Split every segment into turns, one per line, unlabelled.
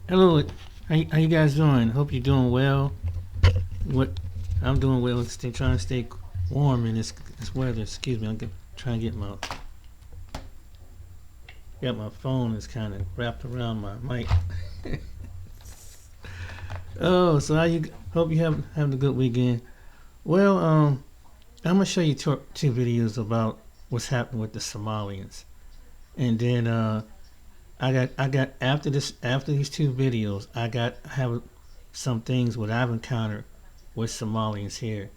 Hello, how you guys doing? Hope you're doing well. What I'm doing well. Trying to stay warm in this weather. Excuse me. Trying to get my phone is kind of wrapped around my mic. Oh, so how you? Hope you having a good weekend. Well, I'm gonna show you two videos about what's happening with the Somalians, and then I got after these two videos, I have some things what I've encountered with Somalians here,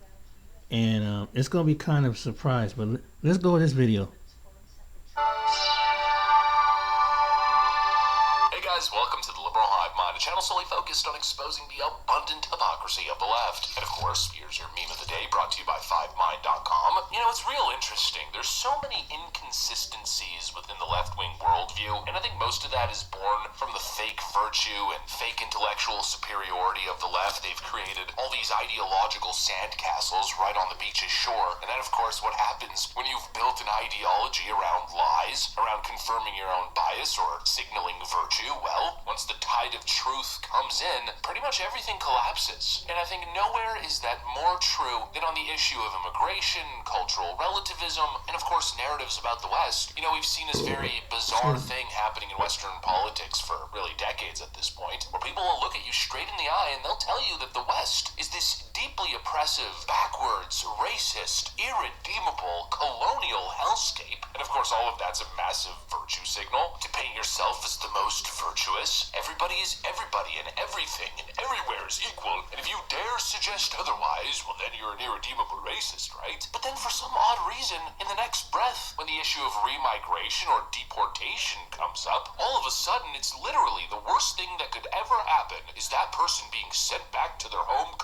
and it's gonna be kind of a surprise. But let's go with this video.
Hey guys, welcome to the Liberal Hive Mind, a channel solely focused on exposing the abundant hypocrisy of the left. And of course, here's your meme of the day, brought to you by 5mind.com. You know, it's real interesting. There's so many inconsistencies within the left-wing worldview, and I think most of that is born from the fake virtue and fake intellectual superiority of the left. They've created all these ideological sandcastles right on the beach's shore, and then of course what happens when you've built an ideology around lies, around confirming your own bias or signaling virtue. Well, once the tide of truth comes in, pretty much everything collapses. And I think nowhere is that more true than on the issue of immigration, cultural relativism, and of course narratives about the West. You know, we've seen this very bizarre thing happening in Western politics for really decades at this point, where people will look at you straight in the eye and they'll tell you that the West is this deeply oppressive, backwards, racist, irredeemable, colonial hellscape. And of course all of that's a massive virtue signal to paint yourself as the most virtuous. Everybody is everybody, and everything and everywhere is equal, and if you dare suggest otherwise, well then you're an irredeemable racist, right? But then for some odd reason, in the next breath, when the issue of remigration or deportation comes up, all of a sudden it's literally the worst thing that could ever happen is that person being sent back to their home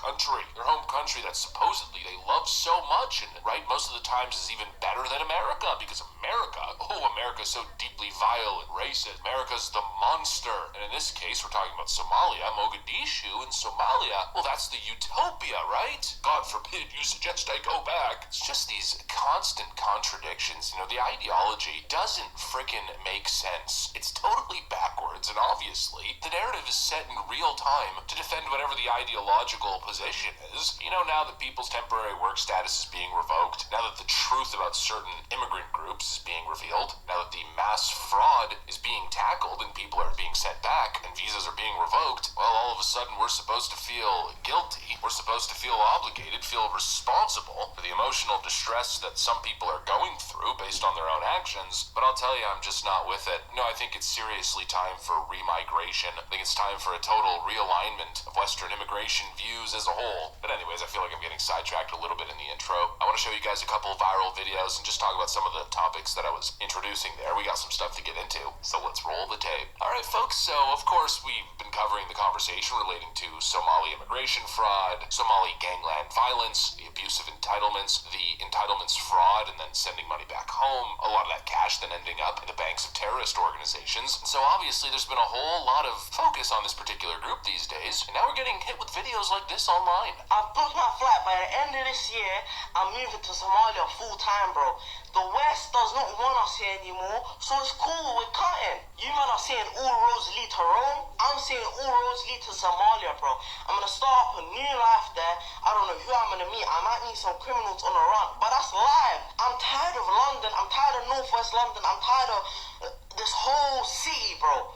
country that supposedly they love so much, and right, most of the times is even better than America, because America's so deeply vile and racist. America's the monster. And in this case, we're talking about Somalia, Mogadishu in Somalia. Well, that's the utopia, right? God forbid you suggest I go back. It's just these constant contradictions. You know, the ideology doesn't frickin' make sense. It's totally backwards, and obviously, the narrative is set in real time to defend whatever the ideological position is. You know, now that people's temporary work status is being revoked, now that the truth about certain immigrant groups is being revealed, now that the mass fraud is being tackled and people are being sent back and visas are being revoked, well, all of a sudden we're supposed to feel guilty. We're supposed to feel obligated, feel responsible for the emotional distress that some people are going through based on their own actions. But I'll tell you, I'm just not with it. No, I think it's seriously time for remigration. I think it's time for a total realignment of Western immigration views as a whole. But anyways, I feel like I'm getting sidetracked a little bit in the intro. I want to show you guys a couple viral videos and just talk about some of the topics that I was introducing there. We got some stuff to get into, so let's roll the tape. Alright folks, so of course we've been covering the conversation relating to Somali immigration fraud, Somali gangland violence, the abuse of entitlements, the entitlements fraud, and then sending money back home, a lot of that cash then ending up in the banks of terrorist organizations. And so obviously there's been a whole lot of focus on this particular group these days, and now we're getting hit with videos like this online.
I've booked my flight. By the end of this year, I'm moving to Somalia full time, bro. The West does not want us here anymore, so it's cool, we're cutting. You man are saying all roads lead to Rome. I'm saying all roads lead to Somalia, bro. I'm gonna start up a new life there. I don't know who I'm gonna meet. I might meet some criminals on the run, but that's live. I'm tired of London. I'm tired of Northwest London. I'm tired of this whole city, bro.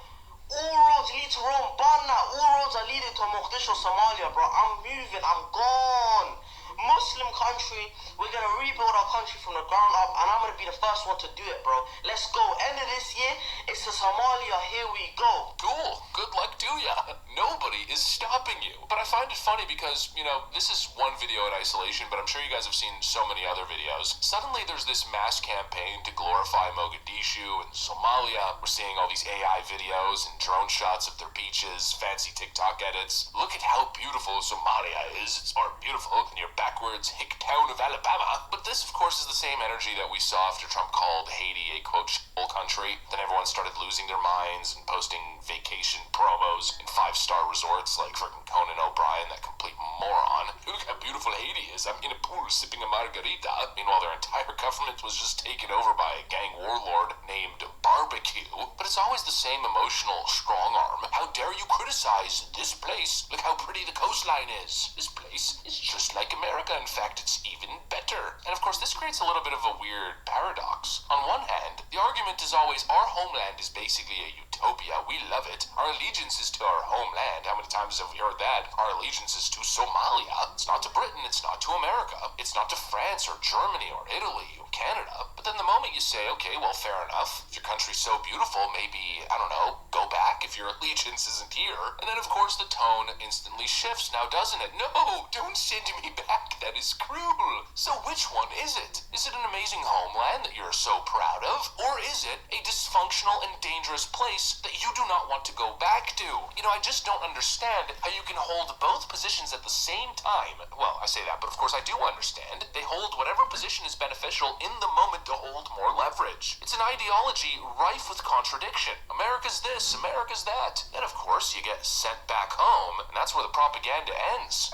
All roads lead to Rome, but now all roads are leading to Mogadishu, Somalia, bro. I'm moving, I'm gone. Muslim country, we're gonna rebuild our country from the ground up, and I'm gonna be the first one to do it, bro. Let's go. End of this year, it's to Somalia. Here we go.
Cool. Good luck to ya. Nobody is stopping you. But I find it funny because, you know, this is one video in isolation, but I'm sure you guys have seen so many other videos. Suddenly there's this mass campaign to glorify Mogadishu and Somalia. We're seeing all these AI videos and drone shots of their beaches, fancy TikTok edits. Look at how beautiful Somalia is. It's more beautiful than your backwards hick town of Alabama. But this, of course, is the same energy that we saw after Trump called Haiti a, quote, shithole country. Then everyone started started losing their minds and posting vacation promos in 5-star resorts like freaking Conan O'Brien, that complete moron. Look how beautiful Haiti is. I'm in a pool sipping a margarita. Meanwhile, their entire government was just taken over by a gang warlord named Barbecue. But it's always the same emotional strong arm. How dare you criticize this place? Look how pretty the coastline is. This place is just like America. In fact, it's even better. And of course, this creates a little bit of a weird paradox. On one hand, the argument is always our homeland is basically a utopia. We love it. Our allegiance is to our homeland. How many times have we heard that? Our allegiance is to Somalia. It's not to Britain. It's not to America. It's not to France or Germany or Italy or Canada. But then the moment you say, okay, well, fair enough. If your country's so beautiful, maybe, I don't know, go back if your allegiance isn't here. And then, of course, the tone instantly shifts now, doesn't it? No, don't send me back. That is cruel. So which one is it? Is it an amazing homeland that you're so proud of? Or is it a dysfunctional and dangerous place that you do not want to go back to? You know, I just don't understand how you can hold both positions at the same time. Well, I say that, but of course I do understand. They hold whatever position is beneficial in the moment to hold more leverage. It's an ideology rife with contradiction. America's this, America's that. Then, of course, you get sent back home, and that's where the propaganda ends.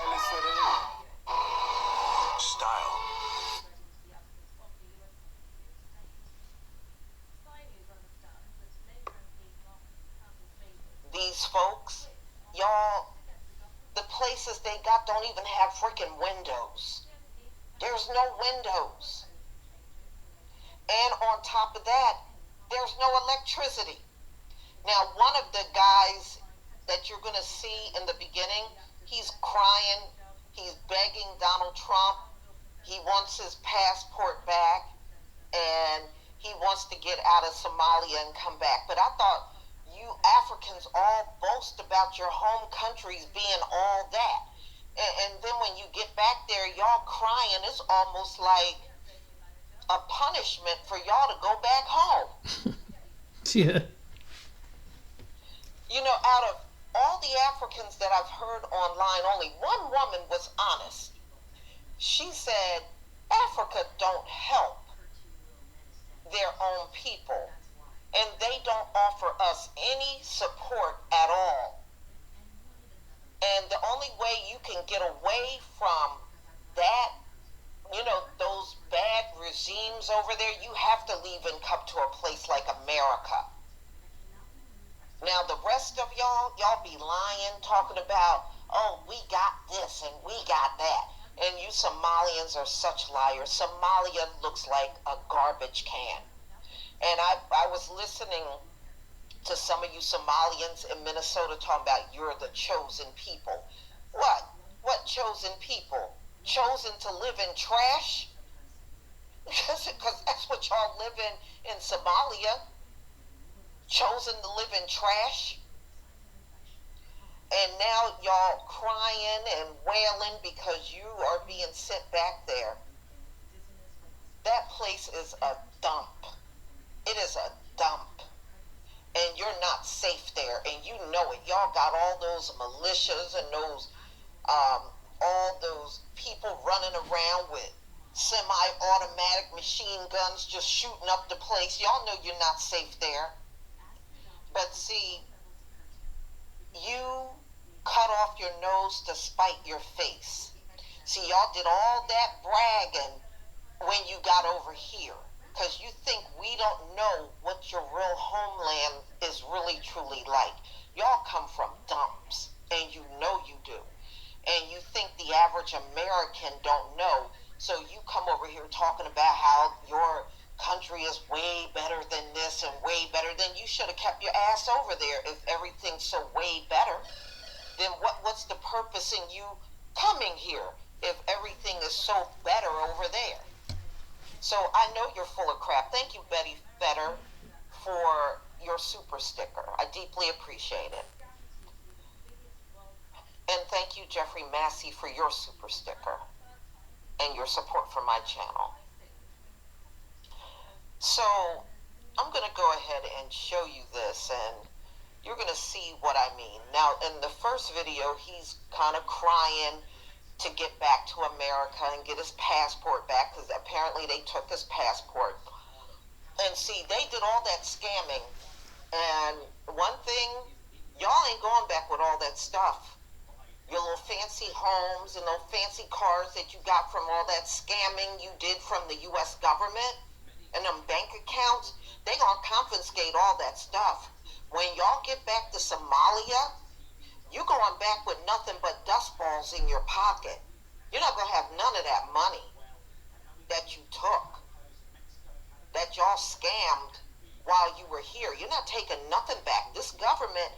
Style.
These folks, y'all, the places they got don't even have freaking windows. There's no windows. And on top of that, there's no electricity. Now, one of the guys that you're going to see in the beginning, he's crying. He's begging Donald Trump. He wants his passport back. And he wants to get out of Somalia and come back. But I thought you Africans all boast about your home countries being all that. And then when you get back there, y'all crying. It's almost like a punishment for y'all to go back home.
Yeah.
You know, out of all the Africans that I've heard online, only one woman was honest. She said, Africa don't help their own people, and they don't offer us any support at all. And the only way you can get away from that, you know, those bad regimes over there, you have to leave and come to a place like America. Now, the rest of y'all be lying, talking about, oh, we got this and we got that. And you Somalians are such liars. Somalia looks like a garbage can. And I was listening to some of you Somalians in Minnesota talking about you're the chosen people. What? What chosen people? Chosen to live in trash? Because that's what y'all live in Somalia. Chosen to live in trash. And now y'all crying and wailing because you are being sent back there. That place is a dump. It is a dump. And you're not safe there, and you know it. Y'all got all those militias and those, all those people running around with semi-automatic machine guns just shooting up the place. Y'all know you're not safe there. But see, you cut off your nose to spite your face. See, y'all did all that bragging when you got over here. Because you think we don't know what your real homeland is really truly like. Y'all come from dumps, and you know you do. And you think the average American don't know. So you come over here talking about how your country is way better than this and way better. Then you should have kept your ass over there if everything's so way better. Then what's the purpose in you coming here if everything is so better over there? So I know you're full of crap. Thank you, Betty Fetter, for your super sticker. I deeply appreciate it. And thank you, Jeffrey Massey, for your super sticker and your support for my channel. So I'm going to go ahead and show you this, and you're going to see what I mean. Now, in the first video, he's kind of crying to get back to America and get his passport back, because apparently they took his passport. And see, they did all that scamming
that stuff. Your little fancy homes and those fancy cars that you got from all that scamming you did from the U.S. government and them bank accounts, they gonna confiscate all that stuff. When y'all get back to Somalia, you going back with nothing but dust balls in your pocket. You're not gonna have none of that money that you took, that y'all scammed while you were here. You're not taking nothing back. This government,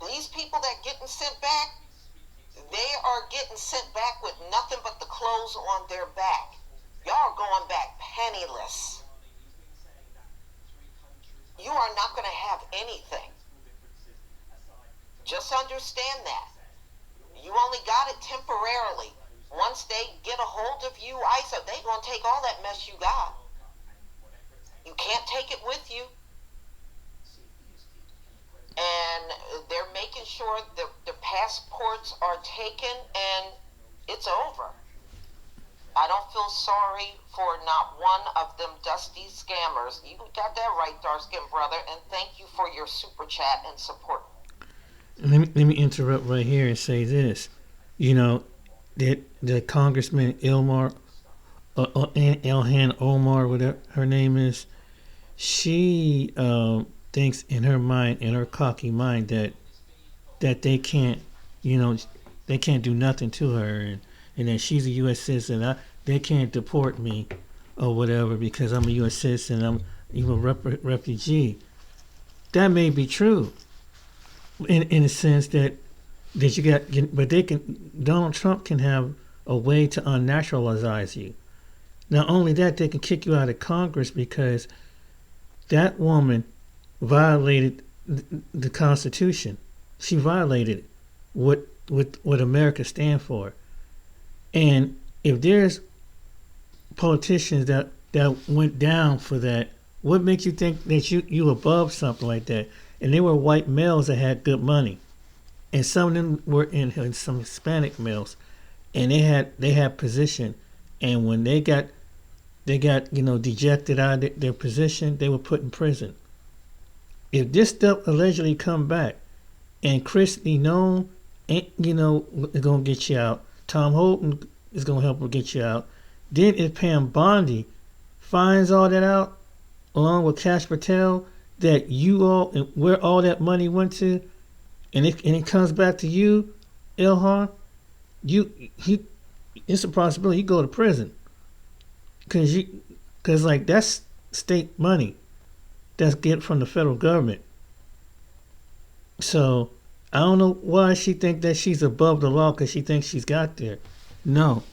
these people that getting sent back, they are getting sent back with nothing but the clothes on their back. Y'all are going back penniless. You are not going to have anything. Just understand that. You only got it temporarily. Once they get a hold of you, ISO, they going to take all that mess you got. You can't take it with you. And they're making sure the passports are taken, and it's over. I don't feel sorry for not one of them dusty scammers. You got that right, dark-skinned brother, and thank you for your super chat and support.
Let me interrupt right here and say this. You know, the Congressman Ilhan Omar, whatever her name is, she thinks in her mind, in her cocky mind, that they can't, they can't do nothing to her, and that she's a U.S. citizen. They can't deport me or whatever because I'm a U.S. citizen. I'm even a refugee. That may be true, in a sense that you got, but Donald Trump can have a way to unnaturalize you. Not only that, they can kick you out of Congress because that woman violated the Constitution. She violated what America stands for. And if there's politicians that went down for that, what makes you think that you above something like that? And they were white males that had good money, and some of them were in some Hispanic males, and they had position. And when they got dejected out of their position, they were put in prison. If this stuff allegedly come back, and Christy Nome ain't gonna get you out, Tom Holton is gonna help her get you out. Then if Pam Bondi finds all that out, along with Kash Patel, that you all and where all that money went to, and it comes back to you, Ilhan, it's a possibility you go to prison, because like that's state money that's get from the federal government. So I don't know why she think that she's above the law because she thinks she's got there. No,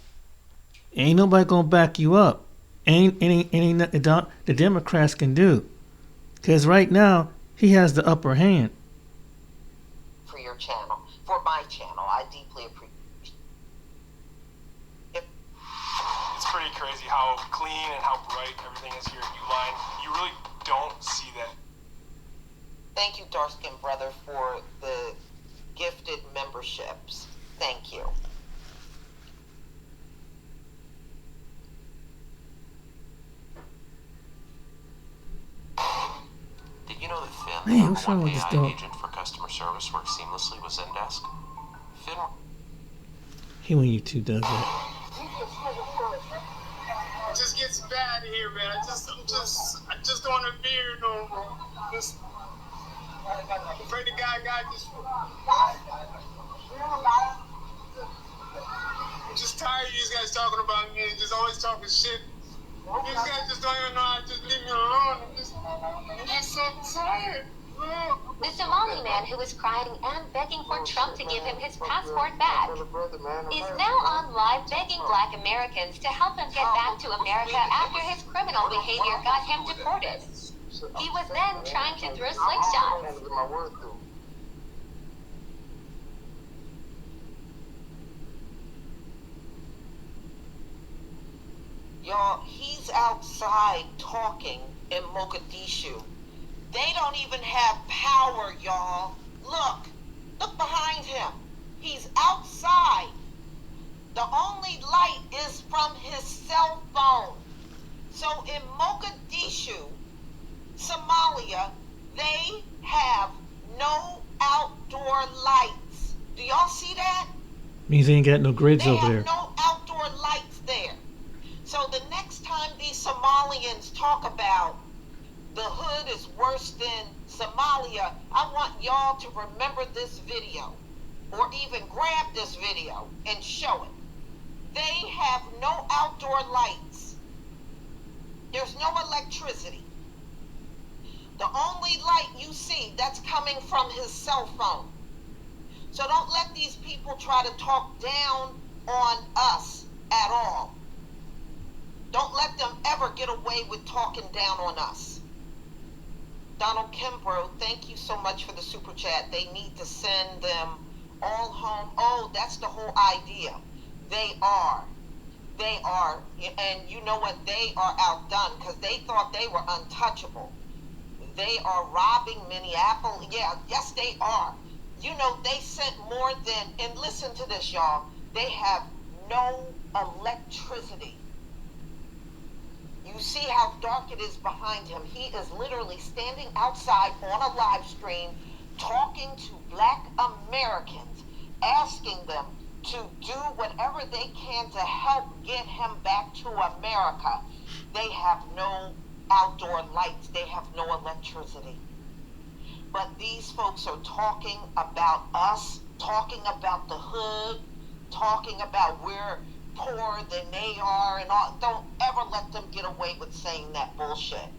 ain't nobody gonna back you up. Ain't nothing the Democrats can do. Because right now, he has the upper hand.
For your channel, for my channel, I deeply appreciate it.
It's pretty crazy how clean and how bright everything is here at Uline. You really don't see that.
Thank you, dark-skinned brother, for the gifted memberships. Thank you.
Did you know that Finn,
Man,
the
what's wrong
number
with
one
this
AI
dog?
agent for customer service, works seamlessly with Zendesk? Finn...
He when YouTube does that.
It just gets bad here, man. I just don't want to be here no more. I'm afraid the guy just... I'm just tired of these guys talking about me and just always talking shit. These guys just don't even know how to just leave me alone. I'm just so tired.
The Somali man who was crying and begging for Trump to give him his passport back is now on live begging Black Americans to help him get back to America after his criminal behavior got him deported. He was then trying to throw slingshots.
Y'all, he's outside talking in Mogadishu. They don't even have power, y'all. Look behind him. He's outside. The only light is from his cell phone. So in Mogadishu, Somalia, they have no outdoor lights. Do y'all see that?
Means they ain't got no grids
They
over
have
there.
no outdoor lights there. So the next time these Somalians talk about the hood is worse than Somalia, I want y'all to remember this video, or even grab this video and show it. They have no outdoor lights. There's no electricity. The only light you see, that's coming from his cell phone. So don't let these people try to talk down on us at all. Don't let them ever get away with talking down on us. Donald Kimbrough, thank you so much for the super chat. They need to send them all home. Oh, that's the whole idea. They are. And you know what? They are outdone because they thought they were untouchable. They are robbing Minneapolis. Yeah, yes, they are. You know, they sent more than, and listen to this, y'all. They have no electricity. You see how dark it is behind him. He is literally standing outside on a live stream talking to Black Americans, asking them to do whatever they can to help get him back to America. They have no outdoor lights. They have no electricity. But these folks are talking about us, talking about the hood, talking about we're poorer than they are and all. Don't ever let them get away with saying that bullshit.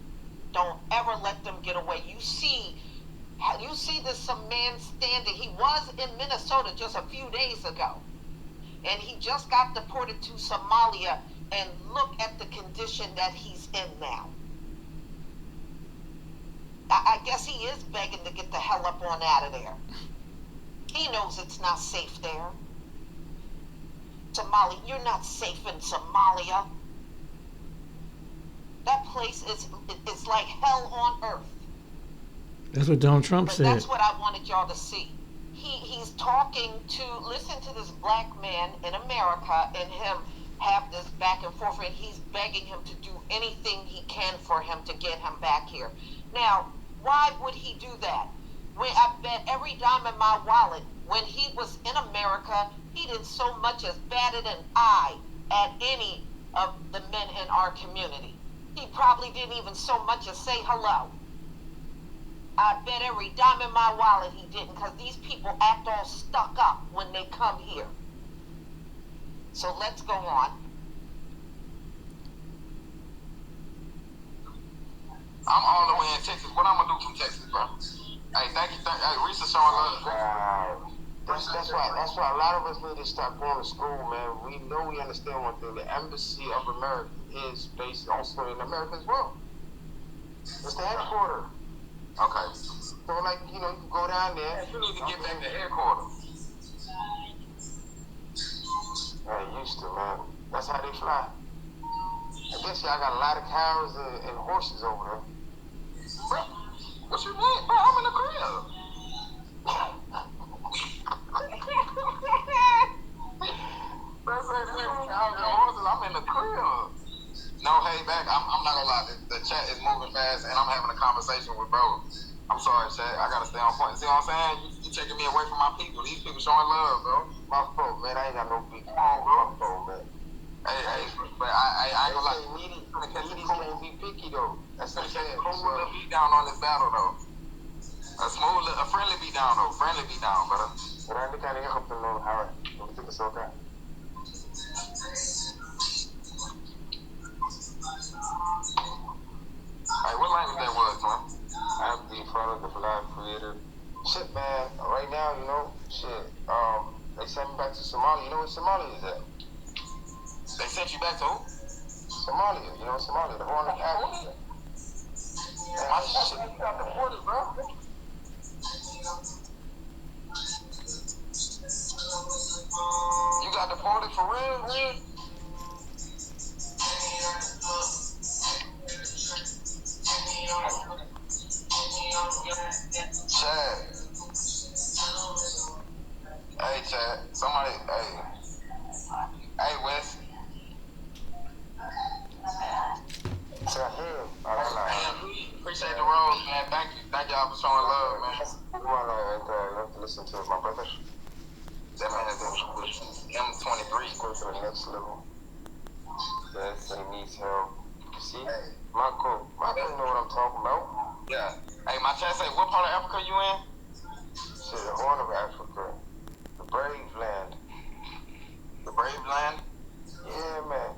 Don't ever let them get away. You see this some man standing. He was in Minnesota just a few days ago. And he just got deported to Somalia, and look at the condition that he's in now. I guess he is begging to get the hell up on out of there. He knows it's not safe there. Somalia, you're not safe in Somalia. That place is like hell on earth.
That's what Donald Trump
But
said.
that's what I wanted y'all to see. He's talking to, listen to this black man in America and him have this back and forth, and he's begging him to do anything he can for him to get him back here. Now, why would he do that? When I bet every dime in my wallet, when he was in America, he didn't so much as batted an eye at any of the men in our community. He probably didn't even so much as say hello. I bet every dime in my wallet he didn't, because these people act all stuck up when they come here. So let's go on.
I'm all the way in Texas. What I'm gonna do from Texas, bro? Hey, thank you. Hey, Reese's showing love.
That's why a lot of us need to stop going to school, man. We know, we understand one thing. The Embassy of America is based also in America as well. It's the headquarters.
Okay.
So, like, you know, you go down there.
You need to get back to headquarters.
Used to, man. That's how they fly. I guess y'all got a lot of cows and horses over there.
Bro, what you mean? Bro, I'm in the crib. I'm in the crib. No, hey, back. I'm not gonna lie. The chat is moving fast, and I'm having a conversation with bro. I'm sorry, chat. I gotta stay on point. See what I'm saying? You taking me away from my people. These people showing love, bro.
My fault, man. I ain't got no beef.
Come on, bro.
My fault, man.
Hey, but I ain't gonna lie.
Needy can't be picky, though. That's what I'm saying.
Smooth little beat down on this battle, though. A friendly beat down, though. Friendly beat down, brother.
But I think I need help to know how to take this okay.
Hey, what language that was, man?
I have to be front of the black creator. Shit, man. Right now, you know, shit. They sent me back to Somalia. You know where Somalia is at?
They sent you back to who?
Somalia. You know Somalia, the Horn of Africa.
My shit, you got deported, bro. You got deported for real, man? Chad. Hey, Chad. Somebody, hey, Wes. Appreciate the rose, man. Thank you. Thank y'all for showing love, man.
You want to listen to my brother?
That man is M23.
Go to the next level. Yes, he needs help. You see? Hey. Marco know what I'm talking about.
Yeah. Hey, my chat say, what part of Africa you in?
Shit, the Horn of Africa. The Brave Land.
The Brave Land?
Yeah, man.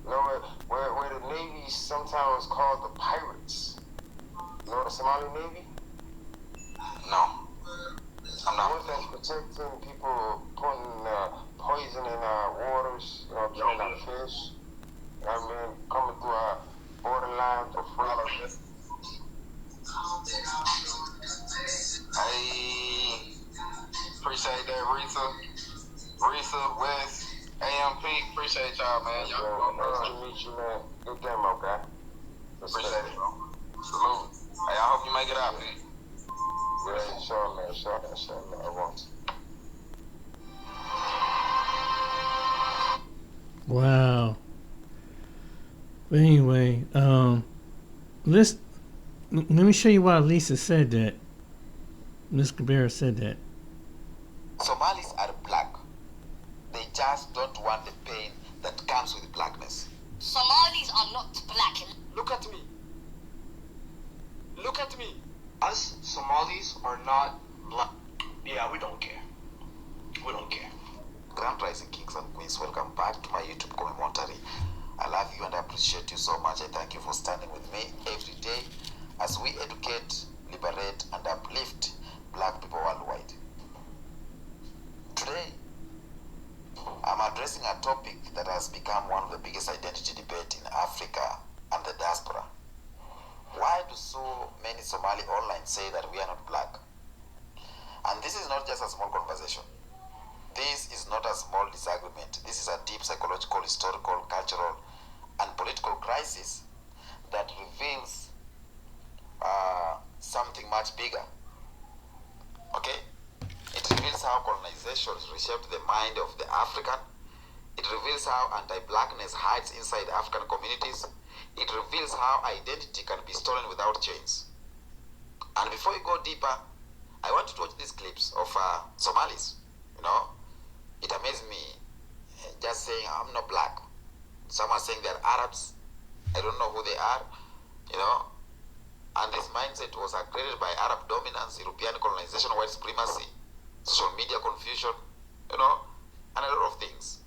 You know where the Navy sometimes called the pirates. You know the Somali Navy?
No. I'm not.
The ones that's protecting people, putting poison in our waters, killing our fish. I mean, coming through our borderline for free.
Hey, appreciate that, Risa, West, AMP, appreciate y'all, man. Y'all
nice to meet you, man. Good demo, guy.
Appreciate it, bro. Salute. Hey, I hope you make it out, man.
Yeah, sure, man. Sure, man. I won't.
Wow. But anyway, let me show you why Lisa said that. Miss Cabrera said that.
Somalis are black. They just don't want the pain that comes with blackness.
Somalis are not black.
Look at me. Look at me. Us Somalis are not black. Yeah, we don't care. We don't care.
Grand Rising Kings and Queens, welcome back to my YouTube commentary. I love you and I appreciate you so much. I thank you for standing with me every day as we educate, liberate, and uplift black people worldwide. Today, I'm addressing a topic that has become one of the biggest identity debates in Africa and the diaspora. Why do so many Somali online say that we are not black? And this is not just a small conversation. This is not a small disagreement. This is a deep psychological, historical, cultural, and political crisis that reveals something much bigger. Okay? It reveals how colonization reshaped the mind of the African. It reveals how anti-blackness hides inside African communities. It reveals how identity can be stolen without chains. And before we go deeper, I want you to watch these clips of Somalis. You know, it amazed me just saying I'm not black. Some are saying they're Arabs. I don't know who they are. You know, and this mindset was created by Arab dominance, European colonization, white supremacy, social media confusion, you know, and a lot of things.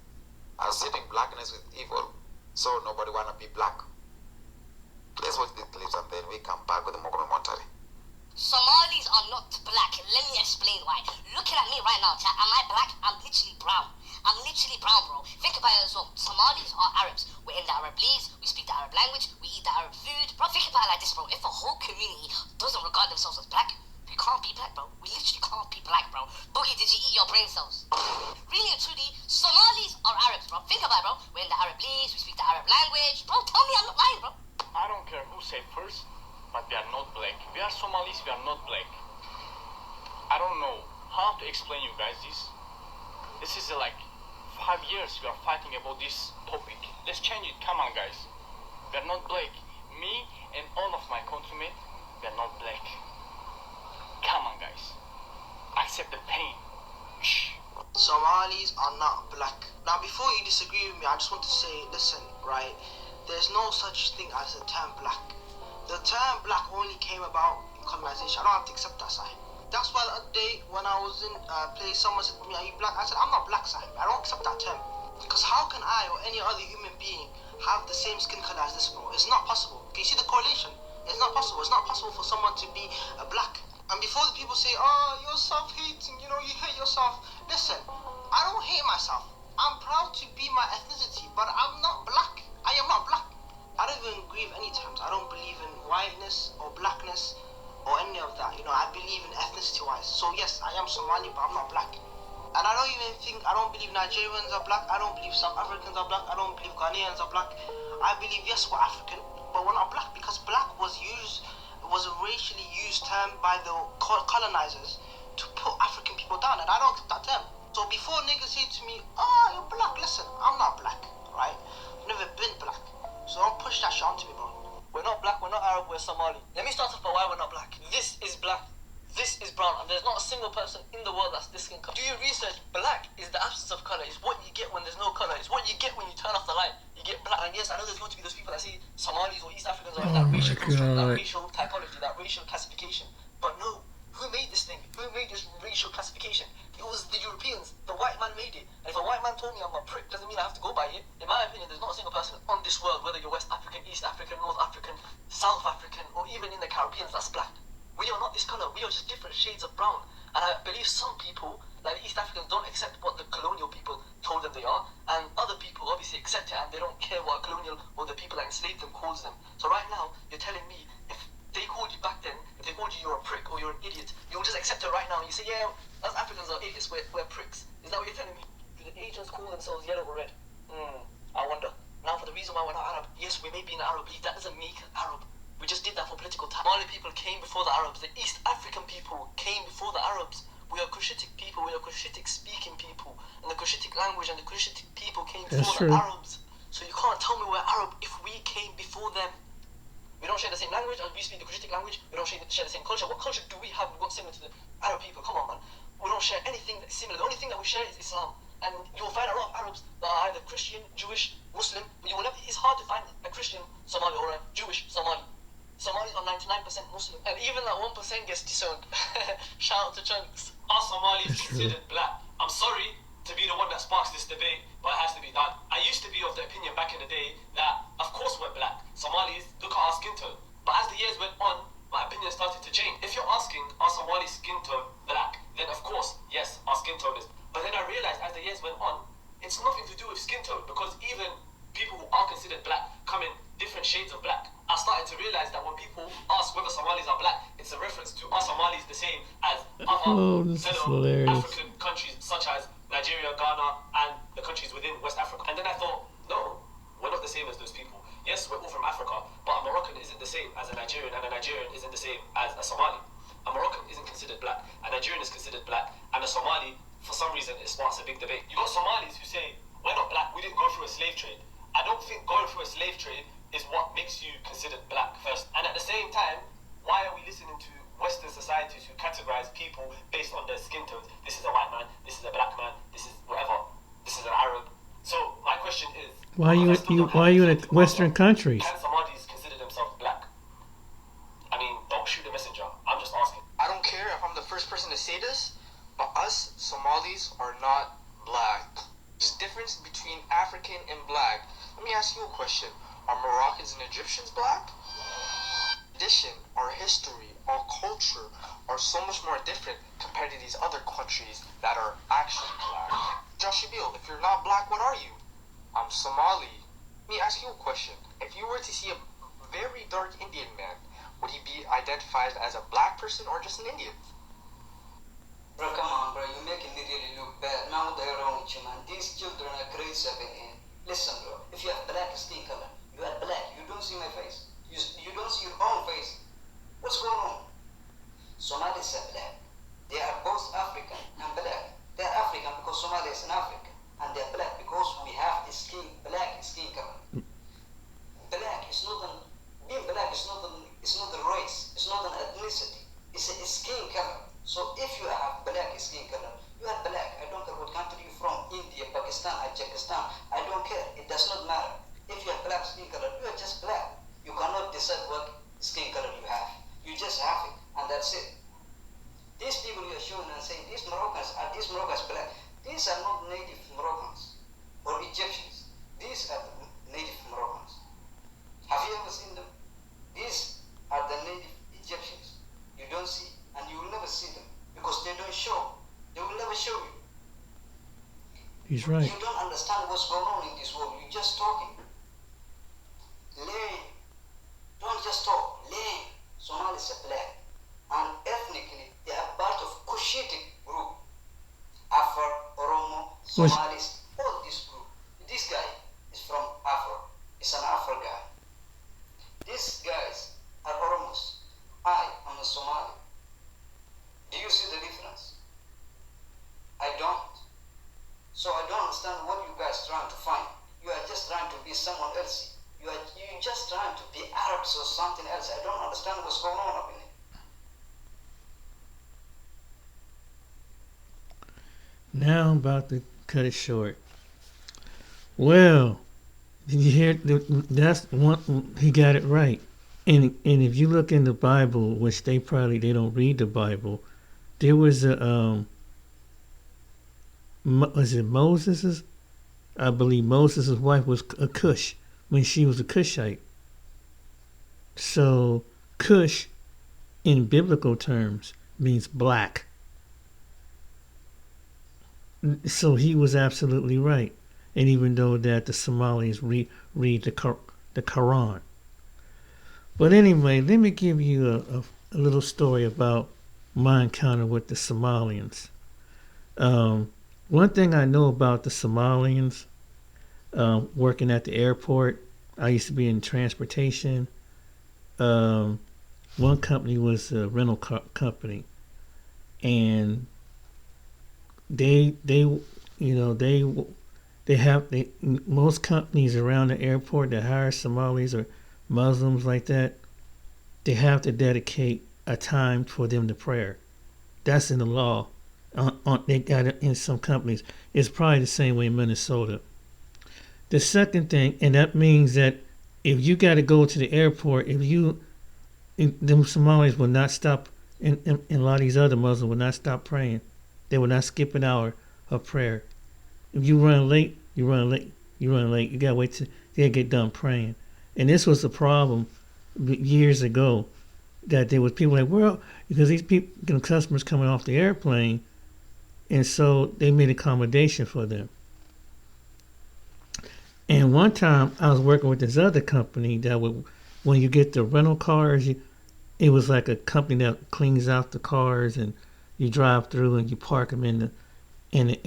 Associating blackness with evil, so nobody wanna be black. Let's watch these clips and then we come back with the more commentary.
Somalis are not black. Let me explain why. Looking at me right now, chat. Am I black? I'm literally brown. I'm literally brown, bro. Think about it as well. Somalis are Arabs. We're in the Arab leagues. We speak the Arab language. We eat the Arab food. Bro, think about it like this, bro. If a whole community doesn't regard themselves as black, we can't be black, bro. We literally can't be black, bro. Boogie, did you eat your brain cells? Really and truly, Somalis are Arabs, bro. Think about it, bro. We're in the Arab leagues. We speak the Arab language. Bro, tell me I'm not lying, bro.
I don't care who said first, but we are not black. We are Somalis, we are not black. I don't know how to explain you guys this. This is like 5 years we are fighting about this topic. Let's change it. Come on, guys. We are not black. Me and all of my countrymen, we are not black. Come on, guys. Accept the pain. Shh.
Somalis are not black. Now, before you disagree with me, I just want to say, listen, right? There's no such thing as the term black. The term black only came about in colonization. I don't have to accept that side. That's why the other day when I was in a place, someone said to me, are you black? I said, I'm not black, side. I don't accept that term. Because how can I or any other human being have the same skin color as this, bro? It's not possible. Can you see the correlation? It's not possible. It's not possible for someone to be a black. And before the people say, oh, you're self-hating, you know, you hate yourself. Listen, I don't hate myself. I'm proud to be my ethnicity, but I'm not black. I am not black. I don't even agree with any terms. I don't believe in whiteness or blackness or any of that. You know, I believe in ethnicity-wise. So yes, I am Somali, but I'm not black. And I don't believe Nigerians are black. I don't believe South Africans are black. I don't believe Ghanaians are black. I believe, yes, we're African, but we're not black because black was a racially used term by the colonizers to put African people down, and I don't accept that term. So before niggas say to me, oh, you're black, listen, I'm not black, right? I've never been black. So don't push that shit onto me, bro. We're not black, we're not Arab, we're Somali. Let me start off by why we're not black. This is black. this is brown, and there's not a single person in the world that's this skin color. Do you research? Black is the absence of color. It's what you get when there's no color. It's what you get when you turn off the light. You get black. And yes, I know there's going to be those people that say Somalis or East Africans are in that racial construct, that racial typology, that racial classification. But no, who made this thing? Who made this racial classification? It was the Europeans. The white man made it. And if a white man told me I'm a prick, doesn't mean I have to go by it. In my opinion, there's not a single person on this world, whether you're West African, East African, North African, South African, or even in the Caribbean, that's black. We are not this color. We are just different shades of brown. And I believe some people, like the East Africans, don't accept what the colonial people told them they are, and other people obviously accept it, and they don't care what a colonial or the people that enslaved them calls them. So right now, you're telling me if they called you back then, if they called you you're a prick or you're an idiot, you'll just accept it right now. And you say, yeah, us Africans are idiots. We're pricks. Is that what you're telling me? Do the Asians call themselves yellow or red? I wonder. Now, for the reason why we're not Arab, yes, we may be an Arab League. That doesn't make us Arab. We just did that for political time. Somali people came before the Arabs. The East African people came before the Arabs. We are Cushitic people. We are Cushitic speaking people. And the Cushitic language and the Cushitic people came before the Arabs. So you can't tell me we're Arab if we came before them. We don't share the same language, and we speak the Cushitic language. We don't share the same culture. What culture do we have got similar to the Arab people? Come on, man. We don't share anything that's similar. The only thing that we share is Islam. And you'll find a lot of Arabs that are either Christian, Jewish, Muslim, but you will never, it's hard to find a Christian Somali or a Jewish Somali. Somalis are 99% Muslim, and even that 1% gets disowned. Shout out to Chunks. Are Somalis considered black? I'm sorry to be the one that sparks this debate, but it has to be done. I used to be of the opinion back in the day that, of course, we're black. Somalis, look at our skin tone. But as the years went on, my opinion started to change. If you're asking, are Somali's skin tone black? Then, of course, yes, our skin tone is. But then I realized as the years went on, it's nothing to do with skin tone, because even people who are considered black come in different shades of black. I started to realize that when people ask whether Somalis are black, it's a reference to are Somalis the same as other fellow African countries such as Nigeria, Ghana, and the countries within West Africa. And then I thought, no, we're not the same as those people. Yes, we're all from Africa, but a Moroccan isn't the same as a Nigerian, and a Nigerian isn't the same as a Somali. A Moroccan isn't considered black, a Nigerian is considered black, and a Somali, for some reason, it sparks a big debate. You got Somalis who say, we're not black, we didn't go through a slave trade. I don't think going through a slave trade is what makes you considered black first. And at the same time, why are we listening to Western societies who categorize people based on their skin tones? This is a white man, this is a black man, this is whatever, this is an Arab. So my question is, why are you in Western countries? Can Somalis consider themselves black? I mean, don't shoot the messenger. I'm just asking.
I don't care if I'm the first person to say this, but us Somalis are not black. There's a difference between African and black. Let me ask you a question. Are Moroccans and Egyptians black? Tradition, our history, our culture are so much more different compared to these other countries that are actually black. Josh Bill, if you're not black, what are you? I'm Somali. Let me ask you a question. If you were to see a very dark Indian man, would he be identified as a black person or just an Indian?
Bro, come on, bro. You're making me really look bad. Now they're wrong with you, man. These children are grade 7 in. Listen, bro. If you have black skin color, you are black. You don't see my face. You don't see your own face. What's going on? Somalis are black. They are both African and black. They are African because Somalia is an African. And they are black because we have the black skin color. Black is not being black is not a race. It's not an ethnicity. It's a skin color. So if you have black skin color, you are black. I don't care what country you're from, India, Pakistan, Tajikistan. I don't care. It does not matter. If you have black skin color, you are just black. You cannot decide what skin color you have. You just have it, and that's it. These people you are showing and saying, these Moroccans black. These are not native Moroccans or Egyptians. These are the native Moroccans. Have you ever seen them? These are the native Egyptians. You don't see, and you will never see them because they don't show. They will never show you.
He's right.
You don't understand what's going on in this world. You're just talking. Learn. Don't just talk. Learn. Somalis are black. And ethnically, they are part of Cushitic group. Afar, Oromo, Somalis, all this group. This guy is from Afar. He's an Afar guy. These guys are Oromos. I am a Somali. Do you see the difference? I don't. So I don't understand what you guys are trying to find. You are just trying to be someone else. You're just trying to be Arabs or something else. I don't understand what's going on up in it.
Now I'm about to cut it short. Well, did you hear? That's one. He got it right. And if you look in the Bible, which they don't read the Bible, there was a was it Moses's? I believe Moses' wife was a Cush when she was a Cushite. So Cush, in biblical terms, means black. So he was absolutely right. And even though that the Somalis read the Quran. But anyway, let me give you a little story about my encounter with the Somalians. One thing I know about the Somalians, working at the airport, I used to be in transportation. One company was a rental company, and they most companies around the airport that hire Somalis or Muslims like that, they have to dedicate a time for them to prayer. That's in the law. They got it in some companies. It's probably the same way in Minnesota. The second thing, and that means that if you got to go to the airport, them Somalis will not stop, and a lot of these other Muslims will not stop praying. They will not skip an hour of prayer. If you run late, you run late. You run late. You gotta wait till they get done praying. And this was the problem years ago, that there was people like, well, because these people, customers coming off the airplane, and so they made accommodation for them. And one time I was working with this other company that would, when you get the rental cars, it was like a company that cleans out the cars, and you drive through and you park them in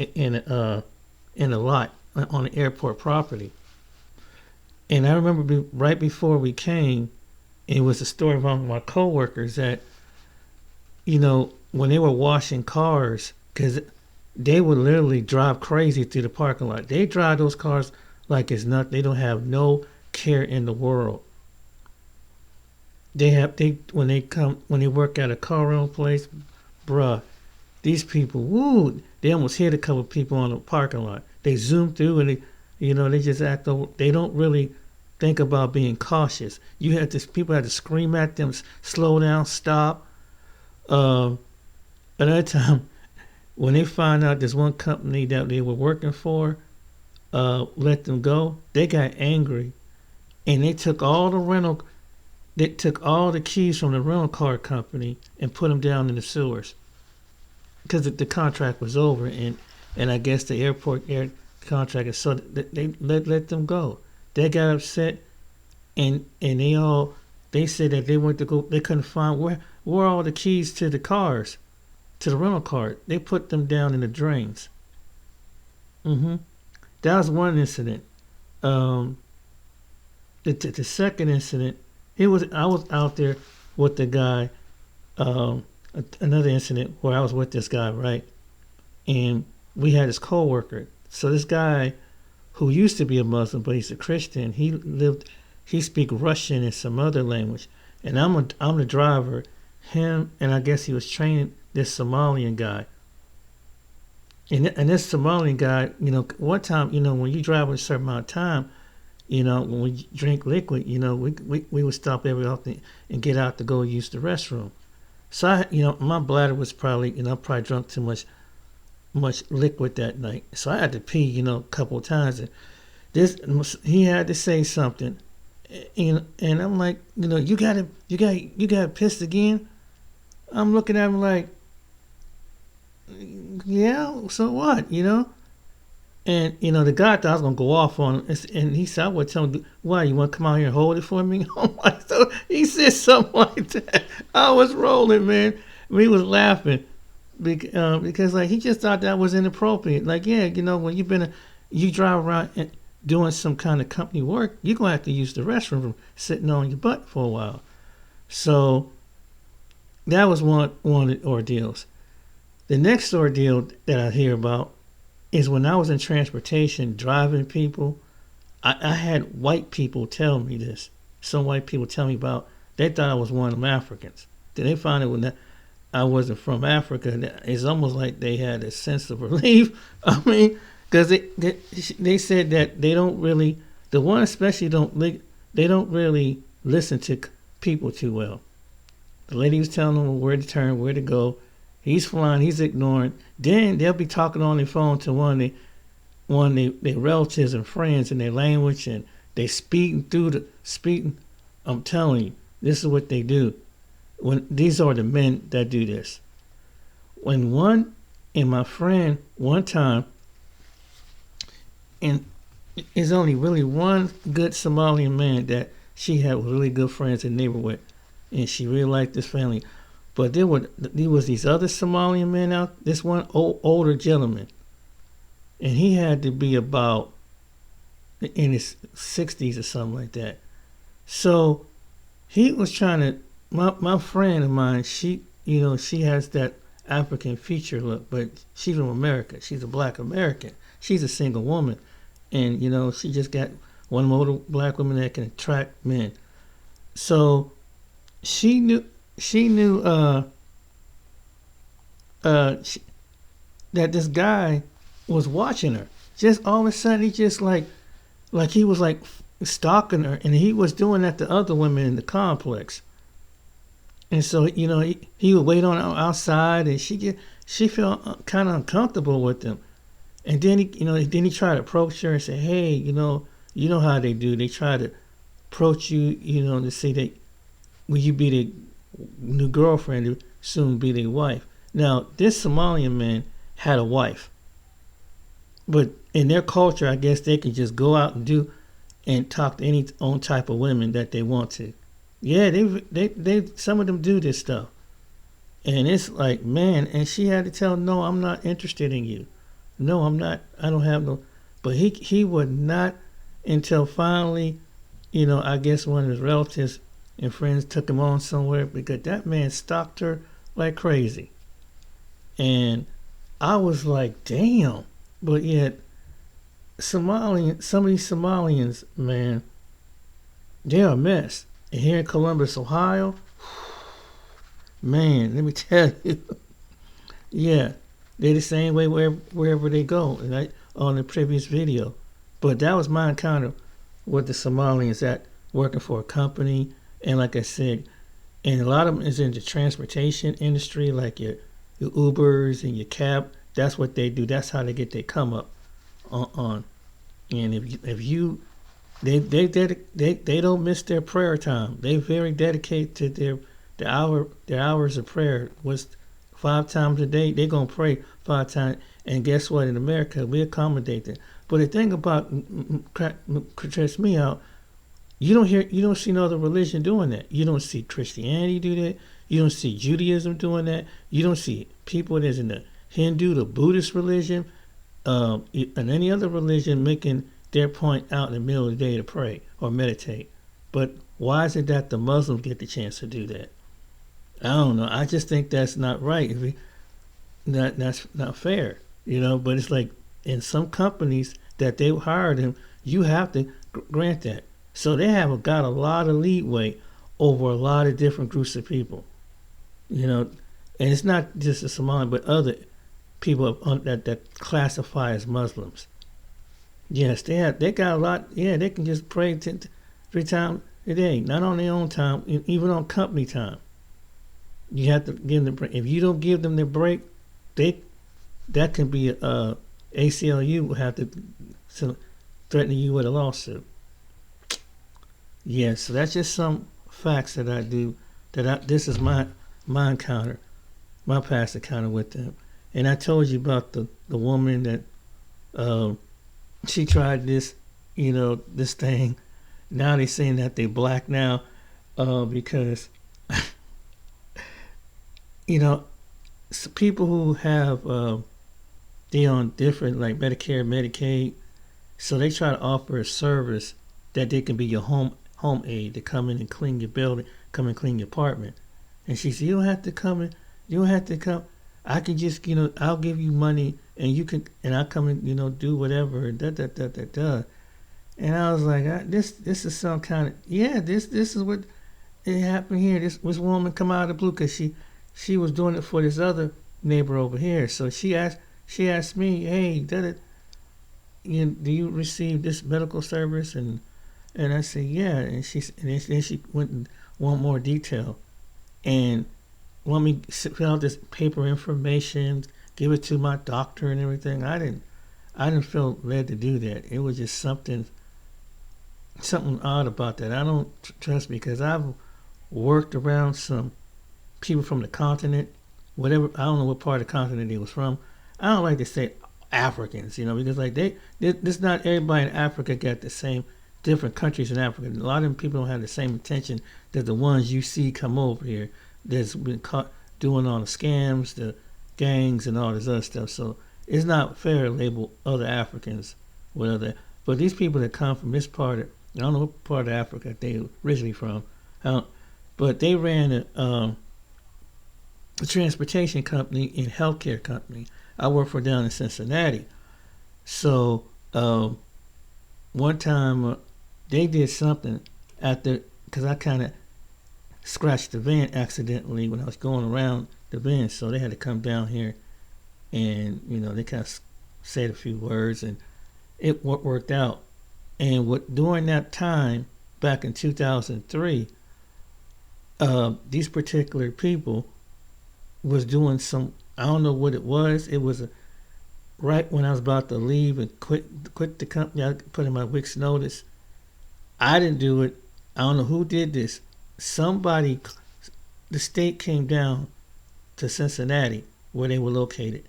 a lot on the airport property. And I remember right before we came, it was a story of one of my coworkers that, when they were washing cars, because they would literally drive crazy through the parking lot. They drive those cars like it's nothing. They don't have no care in the world. When they work at a car rental place, bruh, these people, they almost hit a couple people on the parking lot. They zoom through and they just act over. They don't really think about being cautious. People had to scream at them, slow down, stop. Another time, when they found out this one company that they were working for let them go, they got angry, and they took all the keys from the rental car company and put them down in the sewers, because the contract was over, and I guess the airport contractor, so they let them go. They got upset, and they said that they went to go. They couldn't find where are all the keys to the cars, to the rental car. They put them down in the drains. That was one incident. The second incident, I was out there with the guy. Another incident where I was with this guy, right? And we had this coworker. So this guy, who used to be a Muslim, but he's a Christian, he speak Russian and some other language. And I'm the driver. Him, and I guess he was training this Somalian guy. And this Somalian guy, one time, when you drive a certain amount of time, when we drink liquid, we would stop every often and get out to go use the restroom. So my bladder was probably, probably drunk too much liquid that night. So I had to pee, a couple of times. And he had to say something, and I'm like, you gotta piss again. I'm looking at him like, yeah, so what, And, the guy thought I was going to go off on him. And he said, I would tell him, why, you want to come out here and hold it for me? So he said something like that. I was rolling, man. He was laughing because he just thought that was inappropriate. Like, yeah, when you drive around and doing some kind of company work, you're going to have to use the restroom sitting on your butt for a while. So that was one of the ordeals. The next ordeal that I hear about is when I was in transportation driving people. I had white people tell me this. Some white people tell me about, they thought I was one of them Africans. Then they found it I wasn't from Africa, it's almost like they had a sense of relief. I mean, because they said that they don't really, the one especially they don't really listen to people too well. The lady was telling them where to turn, where to go. He's flying, he's ignoring. Then they'll be talking on the phone to one of their relatives and friends in their language, and they speaking. I'm telling you, this is what they do. When these are the men that do this. My friend one time, and it's only really one good Somalian man that she had really good friends in the neighborhood, and she really liked this family. But there was these other Somalian men out. This one older gentleman, and he had to be about in his 60s or something like that. So he was trying to. My friend of mine, she has that African feature look, but she's from America. She's a black American. She's a single woman, and she just got one of the black women that can attract men. So she knew that this guy was watching her. Just all of a sudden, he just like he was like stalking her, and he was doing that to other women in the complex. And so he would wait on her outside, and she felt kind of uncomfortable with him. And then he tried to approach her and say, hey, you know how they do. They try to approach you, to say that will you be the new girlfriend, to soon be their wife. Now, this Somalian man had a wife, but in their culture, I guess they can just go out and talk to any own type of women that they want to. Yeah, they some of them do this stuff, and it's like, man. And she had to tell him, no, I'm not interested in you. No, I'm not. I don't have no. But he would not until finally, I guess one of his relatives and friends took him on somewhere, because that man stalked her like crazy. And I was like, damn. But yet, some of these Somalians, man, they're a mess. And here in Columbus, Ohio, man, let me tell you, yeah, they're the same way wherever they go. And on the previous video, but that was my encounter with the Somalians that working for a company, and like I said, and a lot of them is in the transportation industry, like your Ubers and your cab. That's what they do. That's how they get their come up on. And if you they don't miss their prayer time. They very dedicated to their hours of prayer. Was 5 times a day. They're gonna pray 5 times. And guess what? In America, we accommodate that. But the thing about stress me out, you don't see no other religion doing that. You don't see Christianity do that. You don't see Judaism doing that. You don't see people that's in the Hindu, the Buddhist religion, and any other religion making their point out in the middle of the day to pray or meditate. But why is it that the Muslims get the chance to do that? I don't know. I just think that's not right. That's not fair, But it's like in some companies that they hired him, you have to grant that. So they have got a lot of leeway over a lot of different groups of people, And it's not just the Somali, but other people that classify as Muslims. Yes, they got a lot. Yeah, they can just pray 3 times a day, not on their own time, even on company time. You have to give them the break. If you don't give them their break, that can be ACLU will have to threaten you with a lawsuit. Yeah, so that's just some facts that I do. This is my encounter, my past encounter with them. And I told you about the woman that she tried this, this thing. Now they're saying that they're black now because, people who have, they on different, like Medicare, Medicaid, so they try to offer a service that they can be your home aide to come in and clean your building, come and clean your apartment. And she said, you don't have to come. I can just, I'll give you money and you can, and I'll come and, do whatever. And I was like, this is some kind of, this is what it happened here. This woman come out of the blue because she was doing it for this other neighbor over here. So she asked me, hey, do you receive this medical service? And I said, yeah. And then she went and want more detail and want me to fill out this paper information, give it to my doctor and everything. I didn't feel led to do that. It was just something odd about that. I don't trust because I've worked around some people from the continent, whatever. I don't know what part of the continent they was from. I don't like to say Africans, because like this not everybody in Africa got the same. Different countries in Africa, a lot of them people don't have the same intention that the ones you see come over here that's been caught doing all the scams, the gangs, and all this other stuff. So it's not fair to label other Africans with other. But these people that come from this part of, I don't know what part of Africa they originally from, but they ran a transportation company and healthcare company. I work for down in Cincinnati. So one time they did something because I kind of scratched the van accidentally when I was going around the van, so they had to come down here and they kind of said a few words and it worked out. And during that time back in 2003, these particular people was doing some, I don't know what it was. It was right when I was about to leave and quit the company. I put in my week's notice. I didn't do it. I don't know who did this. Somebody, the state came down to Cincinnati where they were located,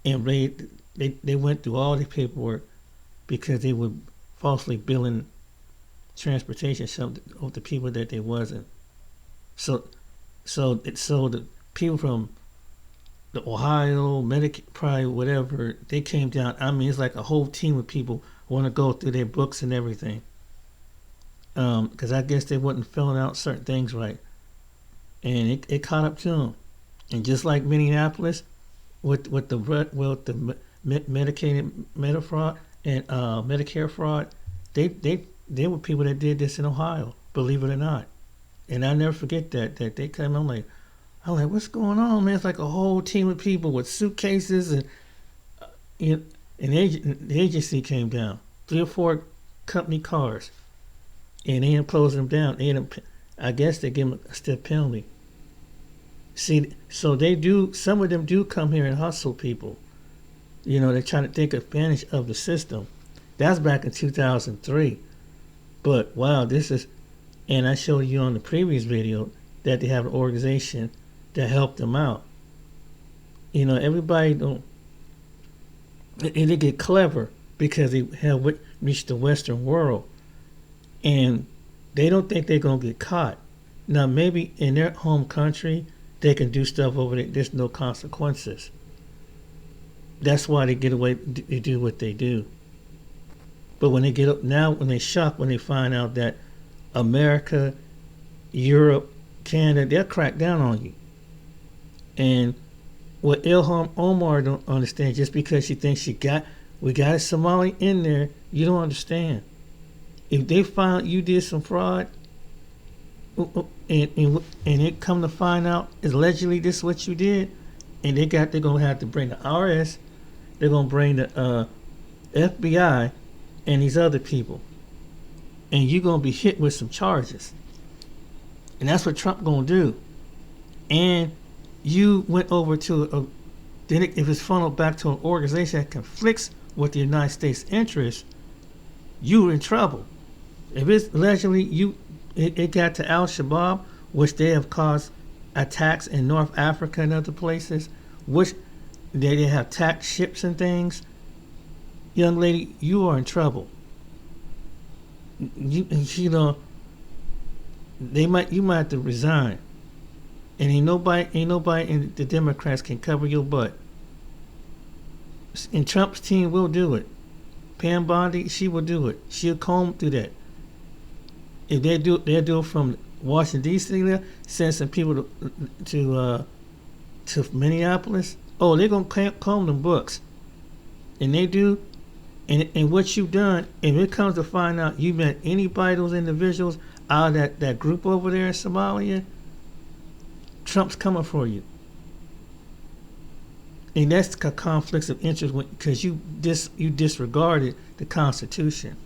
and they went through all the paperwork because they were falsely billing transportation of the people that they wasn't. So the people from the Ohio, Medicare, probably whatever, they came down. I mean, it's like a whole team of people want to go through their books and everything. Because I guess they wasn't filling out certain things right. And it caught up to them. And just like Minneapolis, with the Medicaid fraud and Medicare fraud, they were people that did this in Ohio, believe it or not. And I never forget that they came. I'm like, what's going on, man? It's like a whole team of people with suitcases and the agency came down, 3 or 4 company cars, and they ended up closing them down. I guess they give them a stiff penalty. See, so some of them do come here and hustle people. They're trying to take advantage of the system. That's back in 2003. But wow, and I showed you on the previous video that they have an organization that helped them out. Everybody don't, and they get clever because they have reached the Western world, and they don't think they're gonna get caught. Now maybe in their home country they can do stuff over there. There's no consequences. That's why they get away. They do what they do. But when they get up now, when they find out that America, Europe, Canada, they'll crack down on you. And what Ilham Omar don't understand, just because she thinks we got a Somali in there, you don't understand. If they found you did some fraud, and it come to find out allegedly this is what you did, and they're gonna have to bring the IRS, they're gonna bring the FBI and these other people, and you're gonna be hit with some charges. And that's what Trump gonna do. And you went over to if it's funneled back to an organization that conflicts with the United States interests, you're in trouble. If it's allegedly it got to Al-Shabaab, which they have caused attacks in North Africa and other places, which they have attacked ships and things, young lady, you are in trouble. You might have to resign, and ain't nobody in the Democrats can cover your butt. And Trump's team will do it. Pam Bondi, she will do it. She'll comb through that. If they'll do it from Washington D.C. send some people to Minneapolis. Oh, they're gonna comb them books, and they do. And what you've done, if it comes to find out you met anybody, those individuals out of that group over there in Somalia, Trump's coming for you. And that's conflicts of interest because you disregarded the Constitution.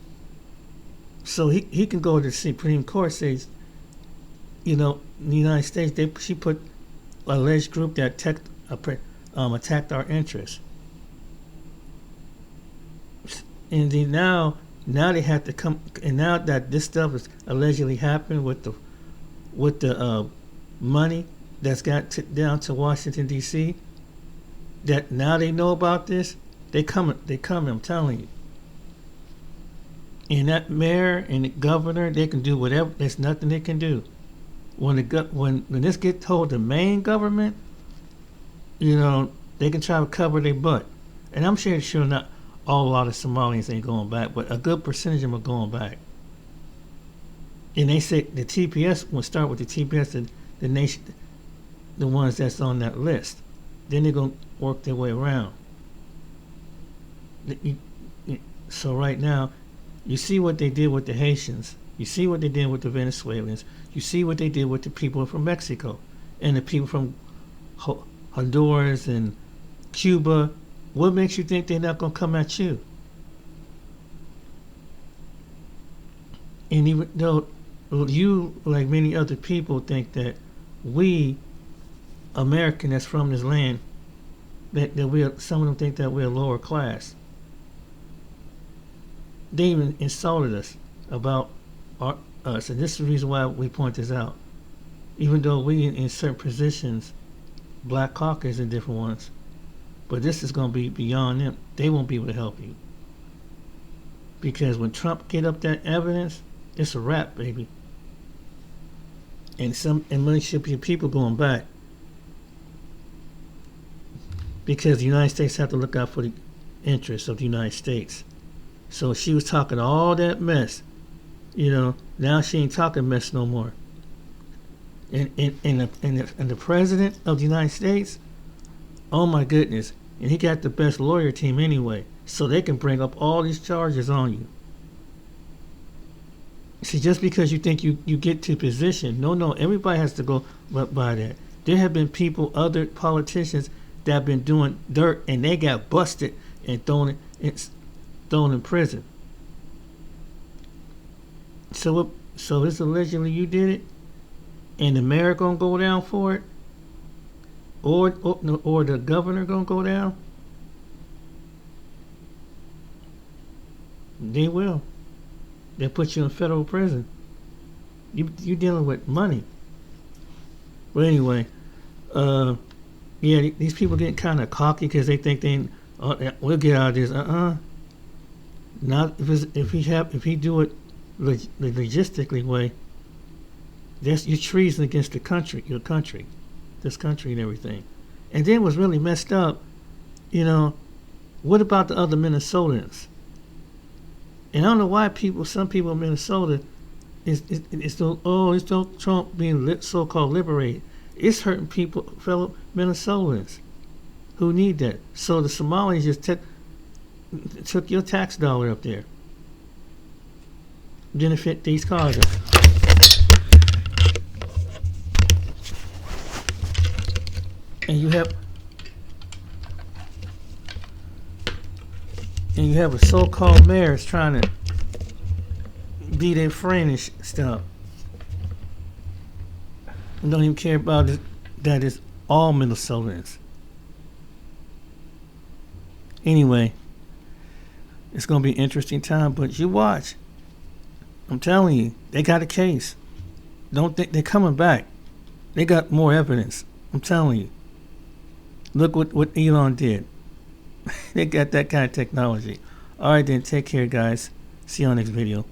So he can go to the Supreme Court, says, in the United States, she put alleged group that attacked our interests. And then now they have to come, and now that this stuff is allegedly happened with the money that's got down to Washington D.C., that now they know about this, they come, I'm telling you. And that mayor and the governor, they can do whatever. There's nothing they can do. When this gets told the main government, they can try to cover their butt. And I'm sure not a lot of Somalians ain't going back, but a good percentage of them are going back. And they say the TPS, we'll start with the TPS, the nation, the ones that's on that list. Then they're going to work their way around. So right now, you see what they did with the Haitians. You see what they did with the Venezuelans. You see what they did with the people from Mexico and the people from Honduras and Cuba. What makes you think they're not going to come at you? And even though you, like many other people, think that we, American that's from this land, that some of them think that we're lower class. They even insulted us about us, and this is the reason why we point this out. Even though we in certain positions, Black Caucus and different ones, but this is going to be beyond them. They won't be able to help you, because when Trump get up that evidence, it's a wrap, baby. And many should be people going back, because the United States have to look out for the interests of the United States. So she was talking all that mess, now she ain't talking mess no more. And the president of the United States, oh my goodness, and he got the best lawyer team anyway, so they can bring up all these charges on you. See, just because you think you get to position, no, everybody has to go by that. There have been people, other politicians, that have been doing dirt, and they got busted and thrown in prison. So it's allegedly you did it, and the mayor gonna go down for it, or the governor gonna go down. They will. They'll put you in federal prison. You dealing with money. But anyway, these people getting kind of cocky because they think we'll get out of this. Not if he do it the logistically way. You're treason against the country, this country and everything. And then what's really messed up, what about the other Minnesotans? And I don't know why some people in Minnesota it's Trump being so-called liberated. It's hurting people, fellow Minnesotans, who need that. So the Somalis just took your tax dollar up there. Benefit these causes. And you have a so-called mayor that's trying to be their friend and stuff. And don't even care about it, that it's all Minnesotans. Anyway, it's going to be an interesting time, but you watch. I'm telling you, they got a case. Don't think they're coming back. They got more evidence. I'm telling you. Look what Elon did. They got that kind of technology. All right, then. Take care, guys. See you on the next video.